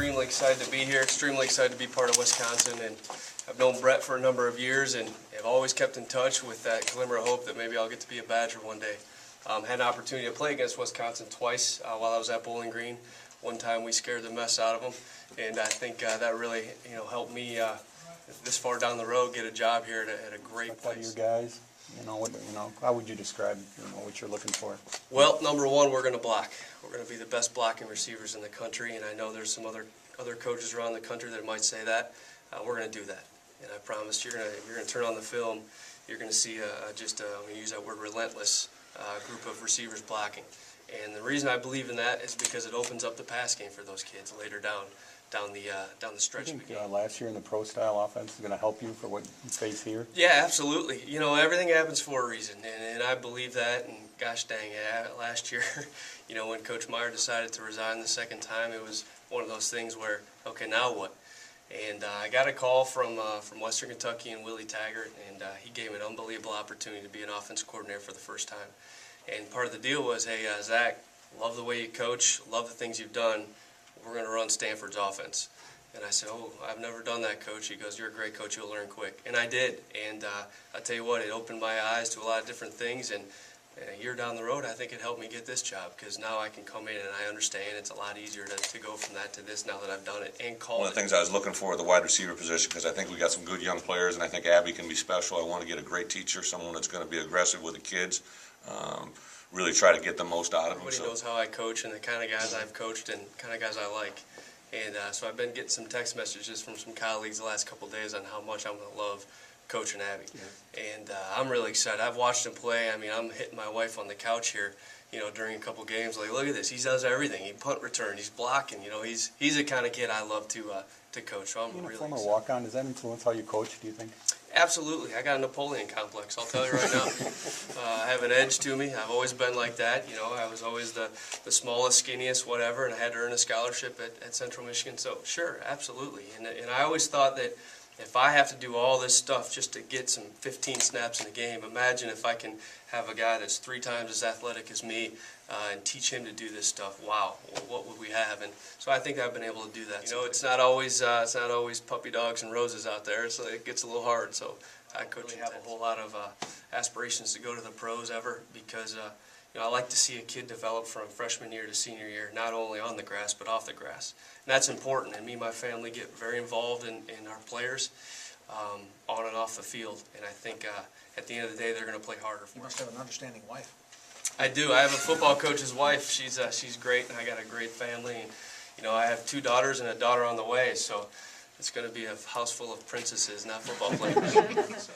extremely excited to be here, extremely excited to be part of Wisconsin, and I've known Brett for a number of years and have always kept in touch with that glimmer of hope that maybe I'll get to be a Badger one day. Had an opportunity to play against Wisconsin twice while I was at Bowling Green. One time we scared the mess out of them, and I think that really helped me this far down the road get a job here at a great place. Your guys, how would you describe what you're looking for? Well, number one, we're going to block. We're going to be the best blocking receivers in the country, and I know there's some other coaches around the country that might say that. We're going to do that, and I promise you're going to turn on the film. You're going to see I'm going to use that word, relentless group of receivers blocking. And the reason I believe in that is because it opens up the pass game for those kids later down the stretch. You think last year in the pro style offense is going to help you for what you face here? Yeah, absolutely. Everything happens for a reason, and I believe that. And gosh dang it, last year, when Coach Meyer decided to resign the second time, it was one of those things where, okay, now what? And I got a call from Western Kentucky and Willie Taggart, and he gave me an unbelievable opportunity to be an offense coordinator for the first time. And part of the deal was, hey, Zach, love the way you coach, love the things you've done. We're going to run Stanford's offense. And I said, oh, I've never done that, Coach. He goes, you're a great coach, you'll learn quick. And I did. And I tell you what, it opened my eyes to a lot of different things. And a year down the road, I think it helped me get this job, because now I can come in and I understand it's a lot easier to go from that to this now that I've done it and called it. One of the things I was looking for, the wide receiver position, because I think we got some good young players, and I think Abby can be special. I want to get a great teacher, someone that's going to be aggressive with the kids, really try to get the most out of them. Everybody knows how I coach and the kind of guys I've coached and kind of guys I like. And so I've been getting some text messages from some colleagues the last couple of days on how much I'm going to love coaching Abby. Yeah. And I'm really excited. I've watched him play. I mean, I'm hitting my wife on the couch here, during a couple of games. Like, look at this. He does everything. He punt return. He's blocking. He's the kind of kid I love to coach. So I'm really excited. Former walk-on, does that influence how you coach, do you think? Absolutely. I got a Napoleon complex, I'll tell you right now. I have an edge to me. I've always been like that. I was always the smallest, skinniest, whatever, and I had to earn a scholarship at Central Michigan. So, sure, absolutely. And I always thought that if I have to do all this stuff just to get some 15 snaps in a game, imagine if I can have a guy that's 3 times as athletic as me and teach him to do this stuff. Wow, what would we have? And so I think I've been able to do that. It's not always puppy dogs and roses out there. It gets a little hard. So I could really have a whole lot of aspirations to go to the pros ever, because I like to see a kid develop from freshman year to senior year, not only on the grass but off the grass. And that's important, and me and my family get very involved in our players on and off the field. And I think at the end of the day, they're going to play harder for us. You must have an understanding wife. I do. I have a football coach's wife. She's great, and I got a great family. And, I have 2 daughters and a daughter on the way, so it's going to be a house full of princesses, not football players. So.